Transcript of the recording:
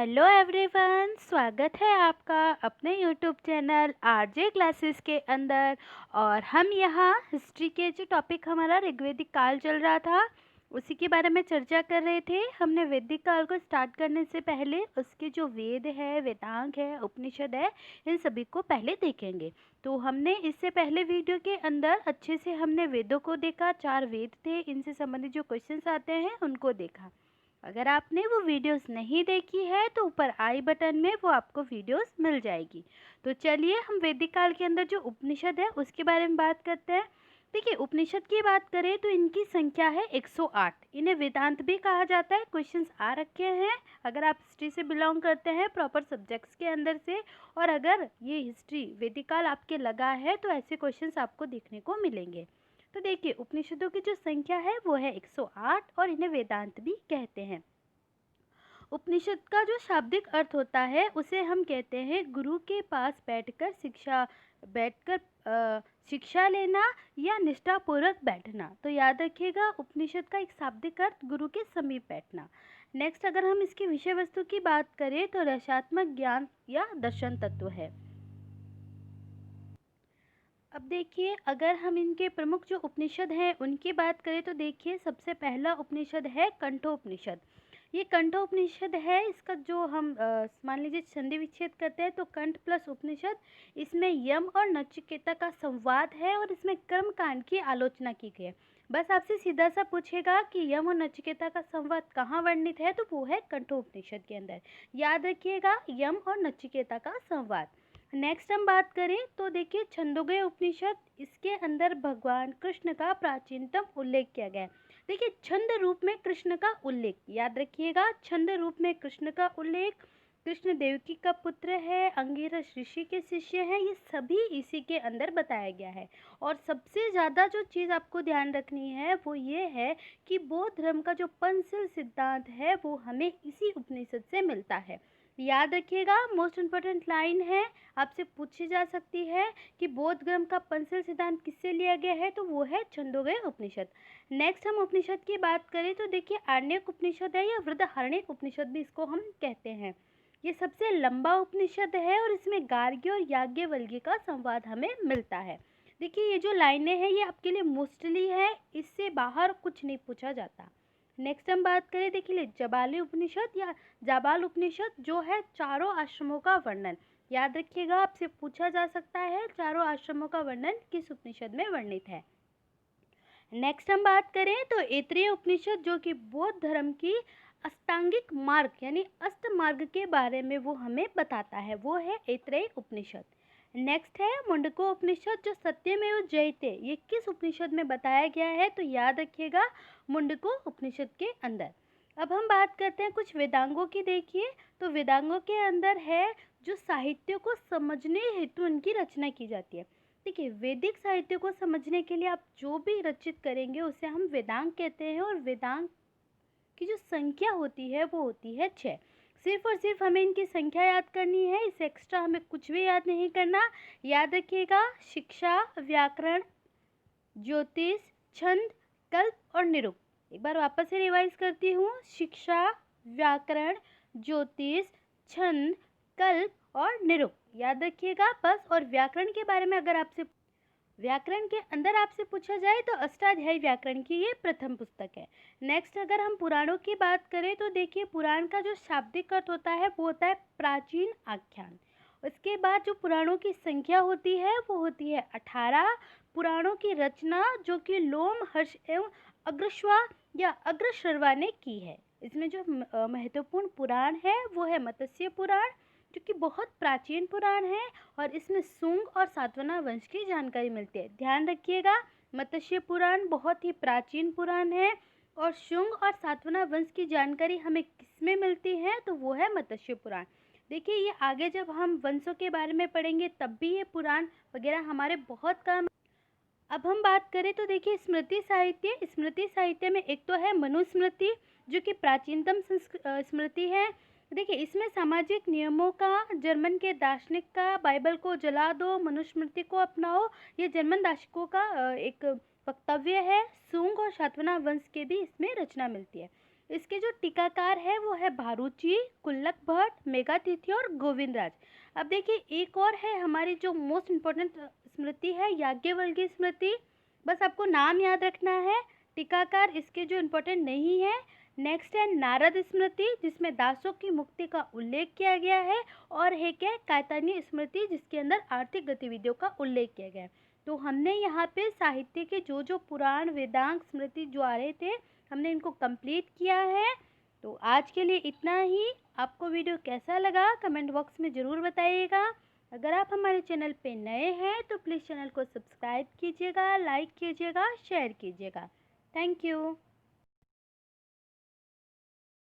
Hello everyone, स्वागत है आपका अपने यूट्यूब चैनल आरजे क्लासेस के अंदर। और हम यहाँ हिस्ट्री के जो टॉपिक हमारा ऋग्वेदिक काल चल रहा था उसी के बारे में चर्चा कर रहे थे। हमने वैदिक काल को स्टार्ट करने से पहले उसके जो वेद है, वेदांग है, उपनिषद है, इन सभी को पहले देखेंगे। तो हमने इससे पहले वीडियो के अंदर अच्छे से हमने वेदों को देखा, 4 वेद थे, इनसे संबंधित जो क्वेश्चंस आते हैं उनको देखा। अगर आपने वो वीडियोस नहीं देखी है तो ऊपर आई बटन में वो आपको वीडियोस मिल जाएगी। तो चलिए हम वैदिक काल के अंदर जो उपनिषद है उसके बारे में बात करते हैं। देखिए, उपनिषद की बात करें तो इनकी संख्या है 108। इन्हें वेदांत भी कहा जाता है। क्वेश्चंस आ रखे हैं अगर आप हिस्ट्री से बिलोंग करते हैं, प्रॉपर सब्जेक्ट्स के अंदर से, और अगर ये हिस्ट्री वैदिक काल आपके लगा है तो ऐसे क्वेश्चंस आपको देखने को मिलेंगे। तो देखिए, उपनिषदों की जो संख्या है वो है 108 और इन्हें वेदांत भी कहते हैं। उपनिषद का जो शाब्दिक अर्थ होता है उसे हम कहते हैं गुरु के पास बैठकर शिक्षा लेना या निष्ठापूर्वक बैठना। तो याद रखिएगा, उपनिषद का एक शाब्दिक अर्थ गुरु के समीप बैठना। नेक्स्ट, अगर हम इसकी विषय वस्तु की बात करें तो रसात्मक ज्ञान या दर्शन तत्व है। अब देखिए, अगर हम इनके प्रमुख जो उपनिषद हैं उनकी बात करें तो देखिए, सबसे पहला उपनिषद है कंठोपनिषद। ये कंठोपनिषद है। इसका जो हम मान लीजिए संधि विच्छेद करते हैं तो कंठ प्लस उपनिषद, इसमें यम और नचिकेता का संवाद है और इसमें कर्म कांड की आलोचना की गई है। बस आपसे सीधा सा पूछेगा कि यम और नचिकेता का संवाद कहाँ वर्णित है, तो वो है कंठोपनिषद के अंदर। याद रखिएगा, यम और नचिकेता का संवाद। नेक्स्ट हम बात करें तो देखिए, छंदोग्य उपनिषद, इसके अंदर भगवान कृष्ण का प्राचीनतम उल्लेख किया गया है। देखिए, छंद रूप में कृष्ण का उल्लेख, याद रखिएगा, छंद रूप में कृष्ण का उल्लेख। कृष्ण देवकी का पुत्र है, अंगिरस ऋषि के शिष्य हैं, ये सभी इसी के अंदर बताया गया है। और सबसे ज़्यादा जो चीज़ आपको ध्यान रखनी है वो ये है कि बौद्ध धर्म का जो पंचशील सिद्धांत है वो हमें इसी उपनिषद से मिलता है। याद रखिएगा, मोस्ट इम्पोर्टेंट लाइन है, आपसे पूछी जा सकती है कि बौद्ध धर्म का पंचशील सिद्धांत किससे लिया गया है, तो वो है छंदोग्य उपनिषद। नेक्स्ट हम उपनिषद की बात करें तो देखिए, आरण्यक उपनिषद है या वृहदारण्यक उपनिषद भी इसको हम कहते हैं। ये सबसे लंबा उपनिषद है और इसमें गार्ग्य और याज्ञवल्क्य का संवाद हमें मिलता है। देखिए, ये जो लाइनें हैं ये आपके लिए मोस्टली है, इससे बाहर कुछ नहीं पूछा जाता। नेक्स्ट हम बात करें, देखिए, जबाली उपनिषद या जाबाल उपनिषद, जो है चारों आश्रमों का वर्णन। याद रखिएगा, आपसे पूछा जा सकता है चारों आश्रमों का वर्णन किस उपनिषद में वर्णित है। नेक्स्ट हम बात करें तो ऐत्रेय उपनिषद, जो कि बौद्ध धर्म की अष्टांगिक मार्ग यानी अष्ट मार्ग के बारे में वो हमें बताता है, वो है ऐत्रेय उपनिषद। नेक्स्ट है मुंडको उपनिषद, जो सत्यमेव जयते, ये किस उपनिषद में बताया गया है, तो याद रखिएगा, मुंडको उपनिषद के अंदर। अब हम बात करते हैं कुछ वेदांगों की। देखिए, तो वेदांगों के अंदर है जो साहित्य को समझने हेतु उनकी रचना की जाती है। देखिए, वैदिक साहित्य को समझने के लिए आप जो भी रचित करेंगे उसे हम वेदांग कहते हैं, और वेदांग की जो संख्या होती है वो होती है 6। सिर्फ और सिर्फ हमें इनकी संख्या याद करनी है, इससे एक्स्ट्रा हमें कुछ भी याद नहीं करना। याद रखिएगा, शिक्षा, व्याकरण, ज्योतिष, छंद, कल्प और निरुक्त। एक बार वापस से रिवाइज करती हूँ, शिक्षा, व्याकरण, ज्योतिष, छंद, कल्प और निरुक्त। याद रखिएगा बस। और व्याकरण के बारे में अगर आपसे व्याकरण के अंदर आपसे पूछा जाए तो अष्टाध्यायी व्याकरण की ये प्रथम पुस्तक है। नेक्स्ट, अगर हम पुराणों की बात करें तो देखिए, पुराण का जो शाब्दिक अर्थ होता है वो होता है प्राचीन आख्यान। उसके बाद जो पुराणों की संख्या होती है वो होती है 18। पुराणों की रचना जो कि लोम हर्ष एवं अग्रश्वा या अग्रशर्वा ने की है। इसमें जो महत्वपूर्ण पुराण है वो है मत्स्य पुराण, जो कि बहुत प्राचीन पुराण है, और इसमें शुंग और सातवाहन वंश की जानकारी मिलती है। ध्यान रखिएगा, मत्स्य पुराण बहुत ही प्राचीन पुराण है और शुंग और सातवाहन वंश की जानकारी हमें किसमें मिलती है, तो वो है मत्स्य पुराण। देखिए, ये आगे जब हम वंशों के बारे में पढ़ेंगे तब भी ये पुराण वगैरह हमारे बहुत काम। अब हम बात करें तो देखिए, स्मृति साहित्य में एक तो है मनुस्मृति, जो कि प्राचीनतम स्मृति है। देखिए, इसमें सामाजिक नियमों का, जर्मन के दार्शनिक का बाइबल को जला दो, मनुस्मृति को अपनाओ, ये जर्मन दार्शनिकों का एक वक्तव्य है। शुंग और सातवाहन वंश के भी इसमें रचना मिलती है। इसके जो टीकाकार है वो है भारूची, कुल्लक भट्ट, मेघातिथि और गोविंदराज। अब देखिए एक और है हमारी जो मोस्ट इम्पोर्टेंट स्मृति है, याज्ञवल्क्य स्मृति। बस आपको नाम याद रखना है, टीकाकार इसके जो इम्पोर्टेंट नहीं है। नेक्स्ट है नारद स्मृति, जिसमें दासों की मुक्ति का उल्लेख किया गया है। और है क्या, कात्यायनी स्मृति, जिसके अंदर आर्थिक गतिविधियों का उल्लेख किया गया है। तो हमने यहाँ पे साहित्य के जो जो पुराण, वेदांग, स्मृति जो आ रहे थे, हमने इनको कंप्लीट किया है। तो आज के लिए इतना ही। आपको वीडियो कैसा लगा कमेंट बॉक्स में ज़रूर बताइएगा। अगर आप हमारे चैनल पे नए हैं तो प्लीज़ चैनल को सब्सक्राइब कीजिएगा, लाइक कीजिएगा, शेयर कीजिएगा। Thank you.